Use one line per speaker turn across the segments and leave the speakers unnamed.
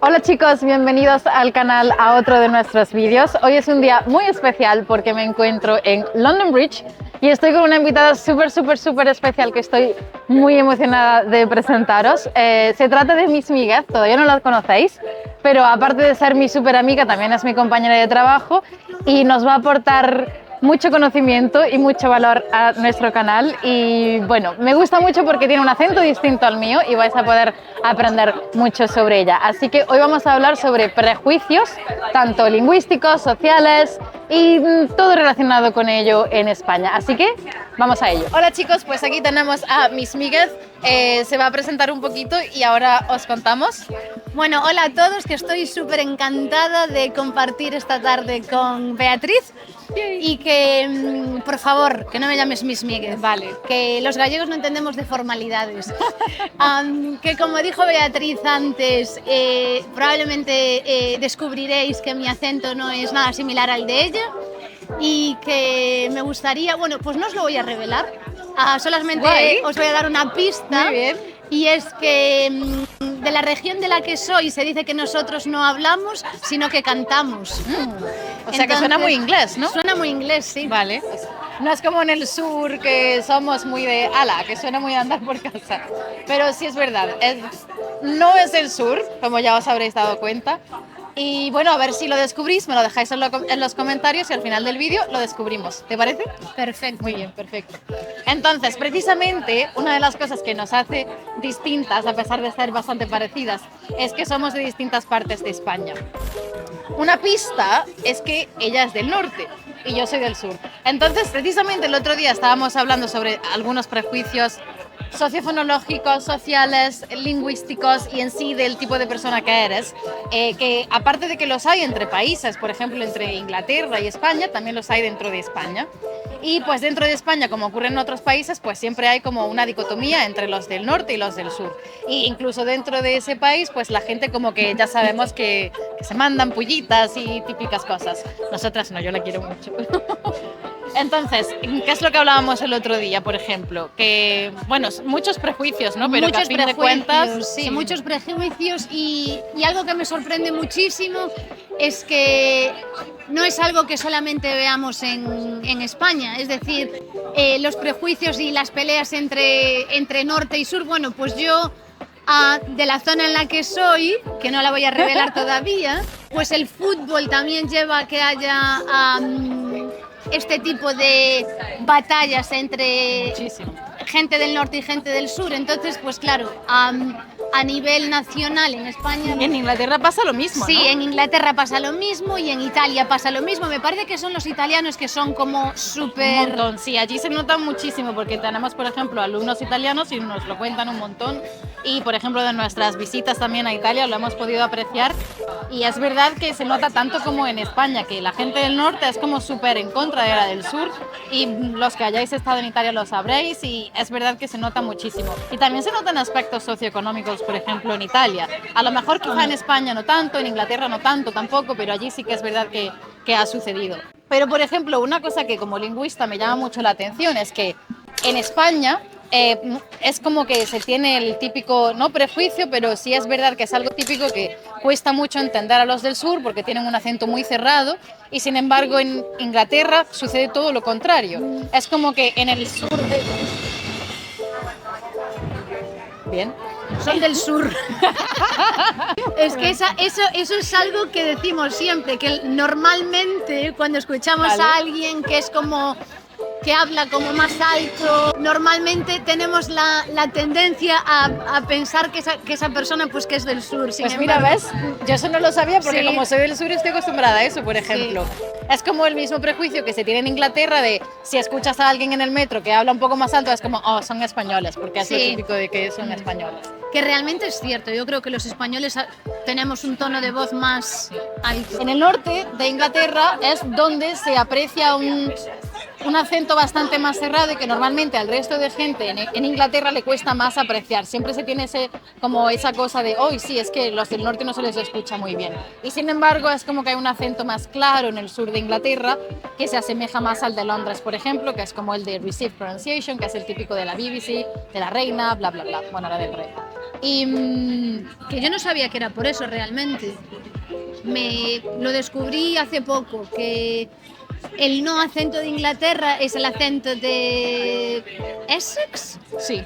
Hola chicos, bienvenidos al canal a otro de nuestros vídeos. Hoy es un día muy especial porque me encuentro en London Bridge y estoy con una invitada súper especial que estoy muy emocionada de presentaros. Se trata de Miss Míguez, todavía no la conocéis, pero aparte de ser mi súper amiga también es mi compañera de trabajo y nos va a aportar mucho conocimiento y mucho valor a nuestro canal. Y bueno, me gusta mucho porque tiene un acento distinto al mío y vais a poder aprender mucho sobre ella. Así que hoy vamos a hablar sobre prejuicios, tanto lingüísticos, sociales y todo relacionado con ello en España. Así que vamos a ello. Hola chicos, pues aquí tenemos a Miss Míguez. Se va a presentar un poquito y ahora os contamos.
Bueno, hola a todos, que estoy súper encantada de compartir esta tarde con Beatriz. Y que, por favor, que no me llames Miss Míguez,
Vale.
que los gallegos no entendemos de formalidades. Que como dijo Beatriz antes, probablemente descubriréis que mi acento no es nada similar al de ella y que me gustaría, bueno, pues no os lo voy a revelar, solamente os voy a dar una pista.
Muy bien.
Y es que de la región de la que soy se dice que nosotros no hablamos, sino que cantamos.
O sea que suena muy inglés, ¿no?
Suena muy inglés, sí.
Vale. No es como en el sur que somos muy de ala, que suena muy de andar por casa. Pero sí es verdad, no es el sur, como ya os habréis dado cuenta. Y bueno, a ver si lo descubrís, me lo dejáis en los comentarios y al final del vídeo lo descubrimos. ¿Te parece?
Perfecto.
Muy bien, perfecto. Entonces, precisamente, una de las cosas que nos hace distintas, a pesar de ser bastante parecidas, es que somos de distintas partes de España. Una pista es que ella es del norte y yo soy del sur. Entonces, precisamente el otro día estábamos hablando sobre algunos prejuicios sociofonológicos, sociales, lingüísticos y en sí del tipo de persona que eres, que aparte de que los hay entre países, por ejemplo entre Inglaterra y España, también los hay dentro de España. Y pues dentro de España, como ocurre en otros países, pues siempre hay como una dicotomía entre los del norte y los del sur. Y incluso dentro de ese país, pues la gente como que ya sabemos que se mandan pullitas y típicas cosas. Nosotras no, yo la quiero mucho. Entonces, ¿qué es lo que hablábamos el otro día, por ejemplo? Que, bueno, muchos prejuicios, ¿no? Pero que a fin de cuentas...
Sí, muchos prejuicios y algo que me sorprende muchísimo es que no es algo que solamente veamos en España. Es decir, los prejuicios y las peleas entre norte y sur, bueno, pues yo... de la zona en la que soy, que no la voy a revelar todavía, pues el fútbol también lleva a que haya este tipo de batallas entre gente del norte y gente del sur. Entonces, pues claro, a nivel nacional en España...
En Inglaterra pasa lo mismo,
Sí,
¿no?
en Inglaterra pasa lo mismo y en Italia pasa lo mismo. Me parece que son los italianos que son como súper...
Un montón, sí, allí se nota muchísimo porque tenemos, por ejemplo, alumnos italianos y nos lo cuentan un montón. Y, por ejemplo, de nuestras visitas también a Italia lo hemos podido apreciar. Y es verdad que se nota tanto como en España, que la gente del norte es como súper en contra de la del sur. Y los que hayáis estado en Italia lo sabréis y es verdad que se nota muchísimo. Y también se notan aspectos socioeconómicos, por ejemplo, en Italia. A lo mejor quizá en España no tanto, en Inglaterra no tanto tampoco, pero allí sí que es verdad que ha sucedido. Pero, por ejemplo, una cosa que como lingüista me llama mucho la atención es que en España es como que se tiene el típico, no prejuicio, pero sí es verdad que es algo típico que cuesta mucho entender a los del sur porque tienen un acento muy cerrado y sin embargo en Inglaterra sucede todo lo contrario. Es como que en el sur... Bien.
Son del sur. Es que eso es algo que decimos siempre, que normalmente cuando escuchamos a alguien que es como... que habla como más alto, normalmente tenemos la tendencia a pensar que esa persona pues que es del sur.
Pues mira, ¿ves? Yo eso no lo sabía porque como soy del sur estoy acostumbrada a eso, por ejemplo. Sí. Es como el mismo prejuicio que se tiene en Inglaterra de si escuchas a alguien en el metro que habla un poco más alto es como, oh, son españoles, porque es lo típico de que son españoles.
Que realmente es cierto, yo creo que los españoles tenemos un tono de voz más alto.
En el norte de Inglaterra es donde se aprecia un acento bastante más cerrado y que normalmente al resto de gente en Inglaterra le cuesta más apreciar. Siempre se tiene como esa cosa de, hoy sí, es que los del norte no se les escucha muy bien. Y sin embargo es como que hay un acento más claro en el sur de Inglaterra que se asemeja más al de Londres, por ejemplo, que es como el de Received Pronunciation, que es el típico de la BBC, de la reina, bla, bla, bla, bueno, la del rey. Y
Que yo no sabía que era por eso realmente. Me lo descubrí hace poco, que el no acento de Inglaterra es el acento de Essex.
sí,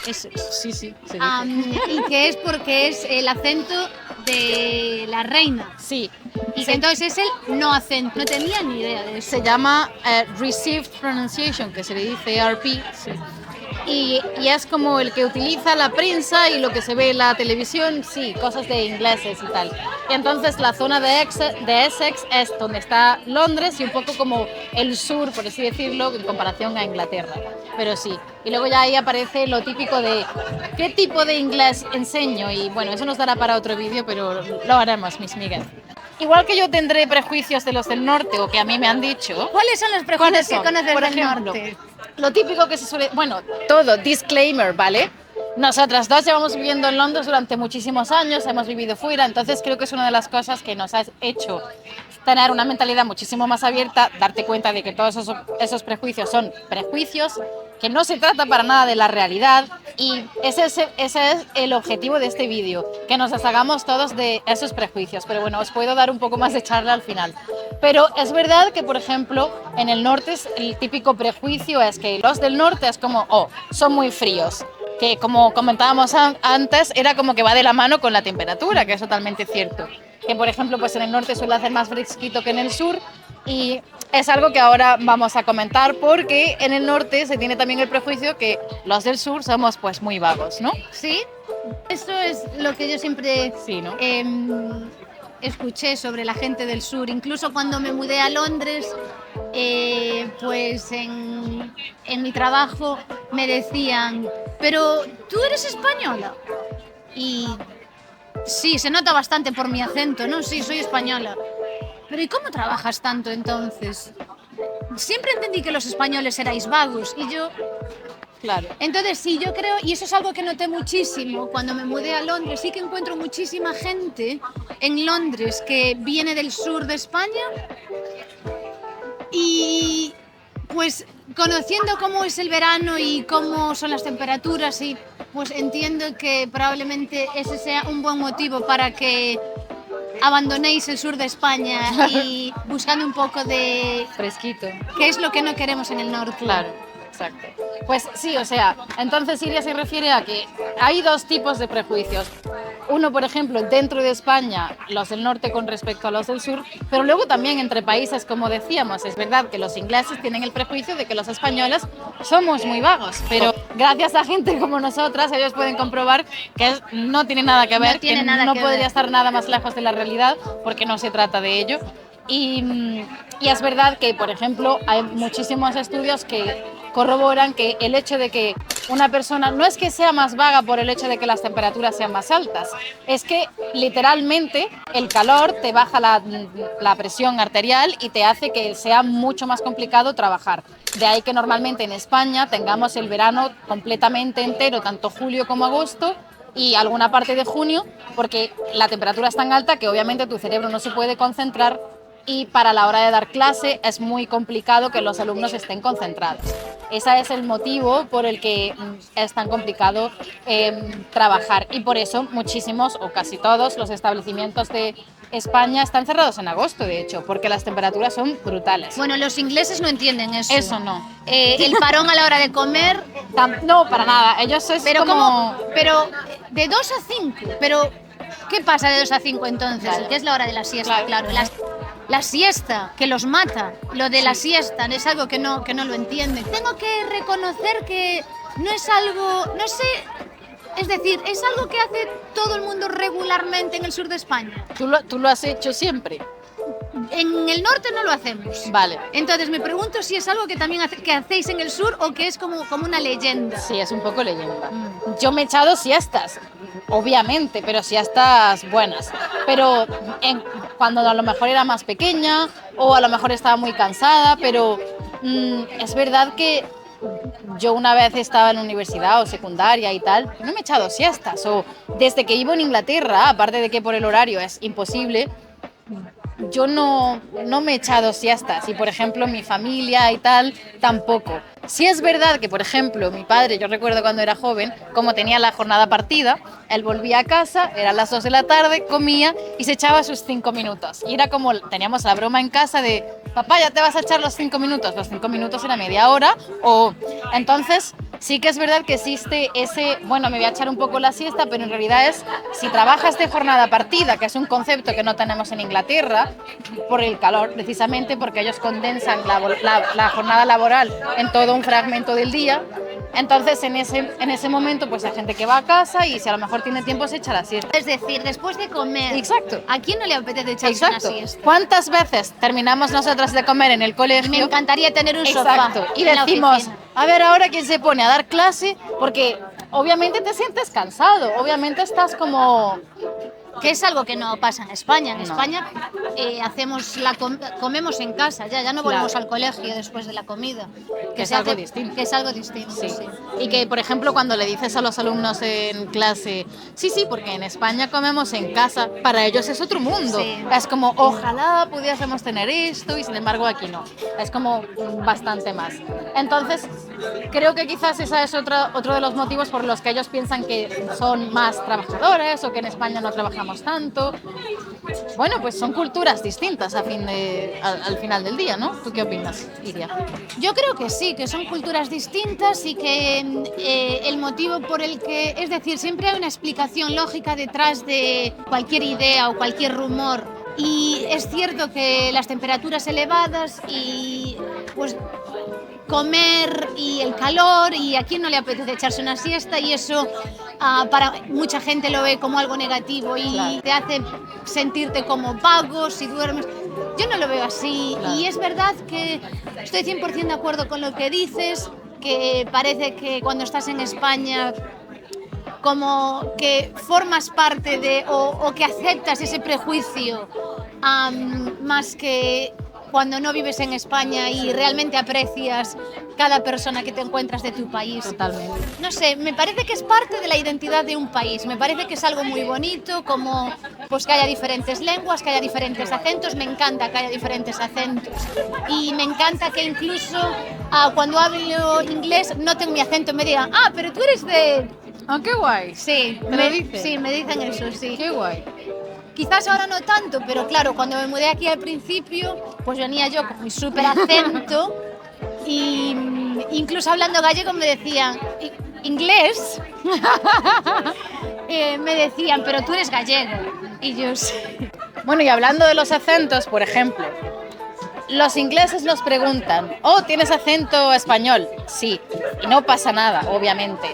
Essex.
sí, sí, se dice.
Y que es porque es el acento de la reina.
Sí,
Y que entonces es el no acento. No tenía ni idea de eso.
se llama Received Pronunciation, que se le dice RP.
Sí.
Y es como el que utiliza la prensa y lo que se ve en la televisión, sí, cosas de ingleses y tal. Y entonces la zona de Essex es donde está Londres y un poco como el sur, por así decirlo, en comparación a Inglaterra. Pero sí. Y luego ya ahí aparece lo típico de qué tipo de inglés enseño. Y bueno, eso nos dará para otro vídeo, pero lo haremos, Miss Miguel. Igual que yo tendré prejuicios de los del norte, o que a mí me han dicho.
¿Cuáles son los prejuicios
¿Cuáles
que
son?
conoces
Por
del
ejemplo,
norte?
lo típico que se suele... Bueno, todo, disclaimer, ¿vale? Nosotras dos llevamos viviendo en Londres durante muchísimos años, hemos vivido fuera, entonces creo que es una de las cosas que nos ha hecho tener una mentalidad muchísimo más abierta, darte cuenta de que todos esos prejuicios son prejuicios, que no se trata para nada de la realidad, y ese es el objetivo de este vídeo, que nos deshagamos todos de esos prejuicios. Pero bueno, os puedo dar un poco más de charla al final. Pero es verdad que, por ejemplo, en el norte el típico prejuicio es que los del norte es como, oh, son muy fríos, que como comentábamos antes, era como que va de la mano con la temperatura, que es totalmente cierto. Que, por ejemplo, pues en el norte suele hacer más fresquito que en el sur, y es algo que ahora vamos a comentar, porque en el norte se tiene también el prejuicio que los del sur somos pues muy vagos, ¿no?
Sí, eso es lo que yo siempre
Sí, ¿no?
escuché sobre la gente del sur. Incluso cuando me mudé a Londres, pues en mi trabajo me decían, pero tú eres española. Y sí, se nota bastante por mi acento, ¿no? Sí, soy española. Pero ¿y cómo trabajas tanto entonces? Siempre entendí que los españoles erais vagos y yo...
Claro.
Entonces sí, yo creo, y eso es algo que noté muchísimo cuando me mudé a Londres, sí que encuentro muchísima gente en Londres que viene del sur de España y pues conociendo cómo es el verano y cómo son las temperaturas, y pues entiendo que probablemente ese sea un buen motivo para que abandonéis el sur de España y buscando un poco de
Fresquito.
qué es lo que no queremos en el norte.
Claro, exacto. Pues sí, o sea, entonces Iria se refiere a que hay dos tipos de prejuicios. Uno, por ejemplo, dentro de España, los del norte con respecto a los del sur, pero luego también entre países, como decíamos. Es verdad que los ingleses tienen el prejuicio de que los españoles somos muy vagos, pero gracias a gente como nosotras, ellos pueden comprobar que no tiene nada que ver,
tiene
que
nada
no
que
podría
ver.
estar nada más lejos de la realidad, porque no se trata de ello. Y es verdad que, por ejemplo, hay muchísimos estudios que corroboran que el hecho de que una persona no es que sea más vaga por el hecho de que las temperaturas sean más altas, es que literalmente el calor te baja la presión arterial y te hace que sea mucho más complicado trabajar. De ahí que normalmente en España tengamos el verano completamente entero, tanto julio como agosto, y alguna parte de junio, porque la temperatura es tan alta que obviamente tu cerebro no se puede concentrar, y para la hora de dar clase es muy complicado que los alumnos estén concentrados. Ese es el motivo por el que es tan complicado trabajar, y por eso muchísimos o casi todos los establecimientos de España están cerrados en agosto, de hecho, porque las temperaturas son brutales.
Bueno, los ingleses no entienden eso.
Eso no.
El parón a la hora de comer,
No, para nada. Ellos es
pero
como...
pero de 2 a 5. Pero ¿qué pasa de 2 a 5 entonces?
Claro.
¿Qué es la hora de la siesta?
Claro.
La siesta, que los mata. Lo de la siesta es algo que no lo entienden. Tengo que reconocer que no es algo, no sé, es decir, es algo que hace todo el mundo regularmente en el sur de España.
¿Tú lo has hecho siempre?
En el norte no lo hacemos.
Vale.
Entonces me pregunto si es algo que también que hacéis en el sur o que es como una leyenda.
Sí, es un poco leyenda. Yo me he echado siestas, obviamente, pero siestas buenas. Pero cuando a lo mejor era más pequeña o a lo mejor estaba muy cansada, pero es verdad que yo una vez estaba en la universidad o secundaria y tal, no me he echado siestas. O desde que vivo en Inglaterra, aparte de que por el horario es imposible, yo no me he echado siestas y, por ejemplo, mi familia y tal, tampoco. Sí es verdad que, por ejemplo, mi padre, yo recuerdo cuando era joven, como tenía la jornada partida, él volvía a casa, eran las 2 de la tarde, comía y se echaba sus 5 minutos. Y era como, teníamos la broma en casa de, papá, ¿ya te vas a echar los 5 minutos? Los 5 minutos era media hora. O entonces, sí que es verdad que existe ese, bueno, me voy a echar un poco la siesta, pero en realidad es, si trabajas de jornada partida, que es un concepto que no tenemos en Inglaterra, por el calor, precisamente porque ellos condensan la jornada laboral en todo un fragmento del día. Entonces, en ese momento, pues hay gente que va a casa y si a lo mejor tiene tiempo se echa la siesta.
Es decir, después de comer.
Exacto.
¿A quién no le apetece echarse una
Exacto.
siesta?
¿Cuántas veces terminamos nosotras de comer en el colegio?
Me encantaría tener un
Exacto.
sofá
Y
en la
decimos,
oficina.
a ver ahora quién se pone a dar clase, porque obviamente te sientes cansado, obviamente estás como...
Que es algo que no pasa en España. En
No.
España comemos en casa, ya no volvemos
Claro.
al colegio después de la comida.
Que es
se
algo
hace-
distinto.
Que es algo distinto,
Sí.
sí.
Y que, por ejemplo, cuando le dices a los alumnos en clase, sí, porque en España comemos en casa, para ellos es otro mundo.
Sí.
Es como, ojalá pudiésemos tener esto y sin embargo aquí no. Es como bastante más. Entonces, creo que quizás ese es otro de los motivos por los que ellos piensan que son más trabajadores o que en España no trabajamos tanto. Bueno, pues son culturas distintas al final del día, ¿no? ¿Tú qué opinas, Iria?
Yo creo que sí, que son culturas distintas y que el motivo por el que, es decir, siempre hay una explicación lógica detrás de cualquier idea o cualquier rumor. Y es cierto que las temperaturas elevadas y pues comer y el calor, y a quién no le apetece echarse una siesta, y eso para mucha gente lo ve como algo negativo y
Claro.
te hace sentirte como vago si duermes. Yo no lo veo así.
Claro.
Y es verdad que estoy 100% de acuerdo con lo que dices, que parece que cuando estás en España como que formas parte de o que aceptas ese prejuicio más que cuando no vives en España y realmente aprecias cada persona que te encuentras de tu país.
Totalmente.
No sé, me parece que es parte de la identidad de un país, me parece que es algo muy bonito, como pues que haya diferentes lenguas, que haya diferentes acentos, me encanta que haya diferentes acentos y me encanta que incluso cuando hablo inglés noten mi acento y me digan, pero tú eres de...
Ah, qué guay.
Sí,
¿Te lo dicen?
Sí, me dicen eso, sí.
Qué guay.
Quizás ahora no tanto, pero claro, cuando me mudé aquí al principio, pues venía yo con mi súper acento y incluso hablando gallego me decían, inglés, me decían, pero tú eres gallego. Y yo sí.
Bueno, y hablando de los acentos, por ejemplo, los ingleses nos preguntan, ¿tienes acento español? Sí, y no pasa nada, obviamente.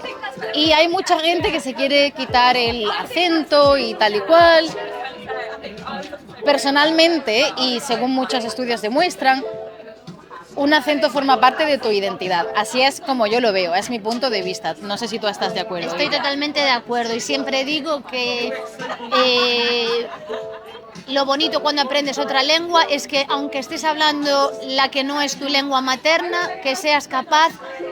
Y hay mucha gente que se quiere quitar el acento y tal y cual. Personalmente, y según muchos estudios demuestran, un acento forma parte de tu identidad. Así es como yo lo veo, es mi punto de vista. No sé si tú estás de acuerdo.
Estoy totalmente de acuerdo y siempre digo que lo bonito cuando aprendes otra lengua es que aunque estés hablando la que no es tu lengua materna, que seas capaz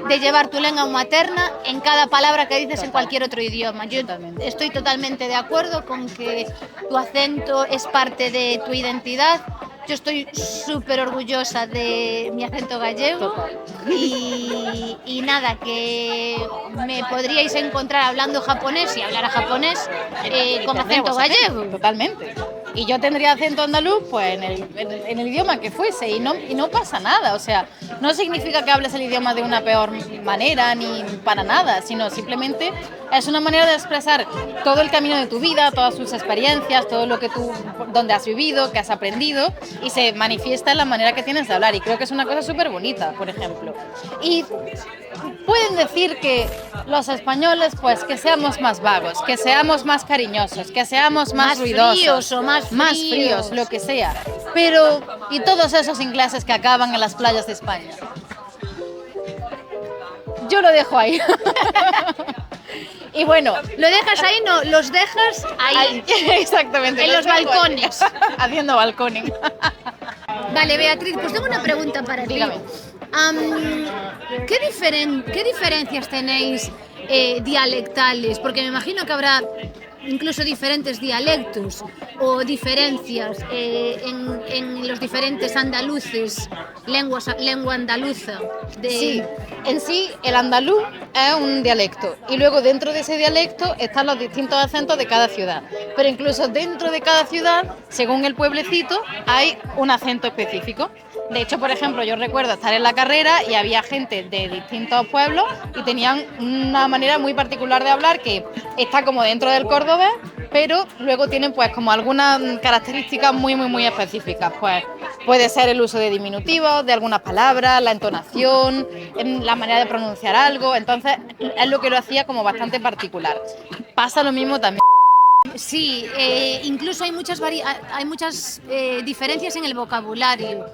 de llevar tu lengua materna en cada palabra que dices en cualquier otro idioma. Yo estoy totalmente de acuerdo con que tu acento es parte de tu identidad. Yo estoy súper orgullosa de mi acento gallego y nada, que me podríais encontrar hablando japonés si hablara japonés con acento gallego.
Totalmente. Y yo tendría acento andaluz pues en el idioma que fuese y no pasa nada. O sea, no significa que hables el idioma de una peor manera ni para nada, sino simplemente es una manera de expresar todo el camino de tu vida, todas tus experiencias, todo lo que donde has vivido, que has aprendido y se manifiesta en la manera que tienes de hablar. Y creo que es una cosa súper bonita, por ejemplo. Y pueden decir que los españoles, pues, que seamos más vagos, que seamos más cariñosos, que seamos más ruidosos,
fríos o más
fríos, lo que sea. Pero, ¿y todos esos ingleses que acaban en las playas de España? Yo lo dejo ahí. Y bueno,
Lo dejas ahí, no, los dejas ahí.
exactamente.
En los balcones.
Haciendo balconing.
Vale, Beatriz, pues tengo una pregunta para ti.
Dígame.
¿Qué diferencias tenéis dialectales? Porque me imagino que habrá incluso diferentes dialectos o diferencias en los diferentes andaluces, lengua andaluza.
Sí, en sí el andaluz es un dialecto y luego dentro de ese dialecto están los distintos acentos de cada ciudad, pero incluso dentro de cada ciudad, según el pueblecito, hay un acento específico. De hecho, por ejemplo, yo recuerdo estar en la carrera y había gente de distintos pueblos y tenían una manera muy particular de hablar que está como dentro del cordobés, pero luego tienen pues como algunas características muy específicas. Pues puede ser el uso de diminutivos, de algunas palabras, la entonación, la manera de pronunciar algo. Entonces es lo que lo hacía como bastante particular. Pasa lo mismo también.
Sí, incluso hay muchas diferencias en el vocabulario.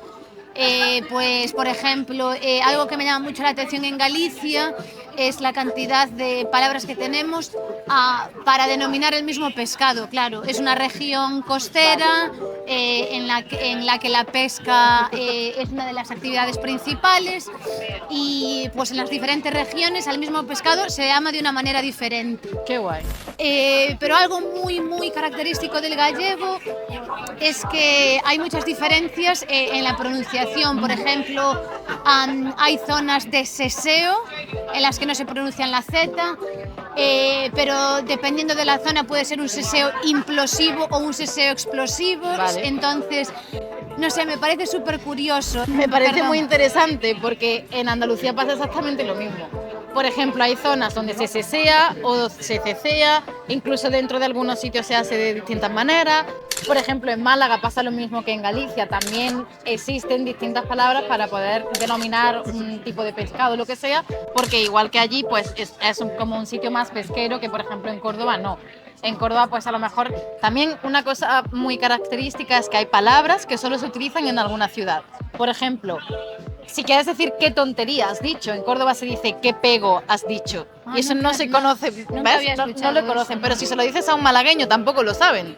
Pues, por ejemplo, algo que me llama mucho la atención en Galicia es la cantidad de palabras que tenemos para denominar el mismo pescado. Claro, es una región costera en la que la pesca es una de las actividades principales y pues en las diferentes regiones al mismo pescado se llama de una manera diferente.
Qué guay.
Pero algo muy característico del gallego es que hay muchas diferencias en la pronunciación. Por ejemplo, hay zonas de seseo en las que no se pronuncia la Z, pero dependiendo de la zona puede ser un seseo implosivo o un seseo explosivo.
Vale.
Entonces, no sé, me parece súper curioso.
Me parece muy interesante porque en Andalucía pasa exactamente lo mismo. Por ejemplo, hay zonas donde se sesea o se cecea, incluso dentro de algunos sitios se hace de distintas maneras. Por ejemplo, en Málaga pasa lo mismo que en Galicia, también existen distintas palabras para poder denominar un tipo de pescado, lo que sea, porque igual que allí, pues es como un sitio más pesquero que, por ejemplo, en Córdoba no. En Córdoba, pues a lo mejor también una cosa muy característica es que hay palabras que solo se utilizan en alguna ciudad. Por ejemplo, si quieres decir qué tontería has dicho, en Córdoba se dice qué pego has dicho. Y eso no se conoce, ¿ves? No lo conocen, pero si se lo dices a un malagueño tampoco lo saben.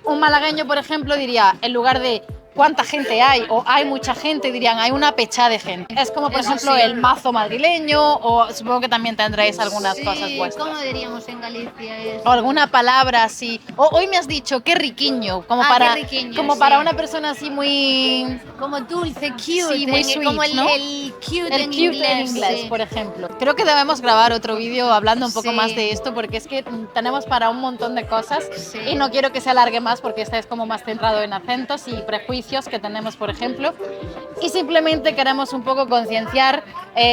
Un malagueño, por ejemplo, diría, en lugar de cuánta gente hay o hay mucha gente, dirían hay una pechada de gente. Es como, por ejemplo, el mazo madrileño, o supongo que también tendréis algunas cosas vuestras.
¿Cómo diríamos en Galicia eso?
O alguna palabra así. O hoy me has dicho qué riquiño, como para,
qué riquiño,
como
sí.
para una persona así muy...
Como dulce, cute,
Sí, muy sweet,
como el,
¿no?
el cute,
El
en
cute
inglés,
en inglés,
sí.
por ejemplo. Creo que debemos grabar otro vídeo hablando un poco
Sí.
más de esto, porque es que tenemos para un montón de cosas
Sí.
y no quiero que se alargue más porque este es como más centrado en acentos y prejuicios que tenemos, por ejemplo. Y simplemente queremos un poco concienciar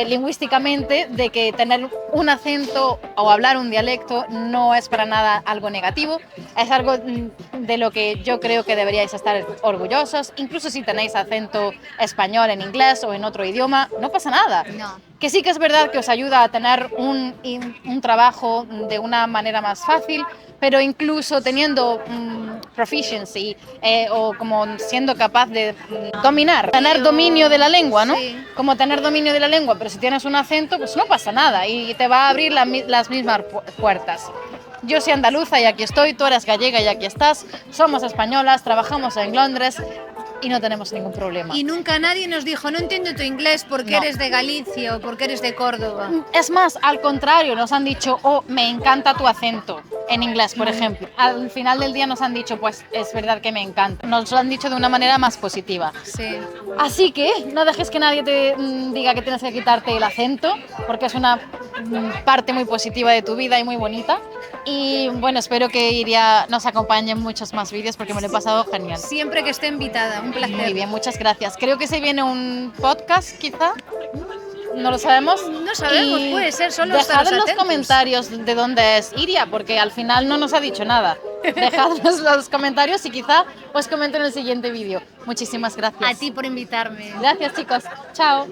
lingüísticamente de que tener un acento o hablar un dialecto no es para nada algo negativo, es algo de lo que yo creo que deberíais estar orgullosos. Incluso si tenéis acento español en inglés o en otro idioma, no pasa nada.
No.
Que sí que es verdad que os ayuda a tener un trabajo de una manera más fácil, pero incluso teniendo proficiency o como siendo capaz de dominar, tener dominio de la lengua, ¿no?
Sí.
Como tener dominio de la lengua, pero si tienes un acento, pues no pasa nada y te va a abrir las mismas puertas. Yo soy andaluza y aquí estoy, tú eres gallega y aquí estás, somos españolas, trabajamos en Londres y no tenemos ningún problema.
Y nunca nadie nos dijo, no entiendo tu inglés porque
No.
eres de Galicia o porque eres de Córdoba.
Es más, al contrario, nos han dicho, oh, me encanta tu acento, en inglés, por ejemplo. Al final del día nos han dicho, pues es verdad que me encanta. Nos lo han dicho de una manera más positiva.
Sí.
Así que no dejes que nadie te diga que tienes que quitarte el acento, porque es una parte muy positiva de tu vida y muy bonita. Y bueno, espero que Iria nos acompañe en muchos más vídeos porque me lo he pasado genial.
Siempre que esté invitada, un placer.
Muy bien, muchas gracias. Creo que se viene un podcast, quizá. No lo sabemos.
No sabemos,
Y
puede ser, solo
dejad
estaros
en los
atentos.
comentarios de dónde es Iria, porque al final no nos ha dicho nada. Dejadnos los comentarios y quizá os comento en el siguiente vídeo. Muchísimas gracias.
A ti por invitarme.
Gracias, chicos. Chao.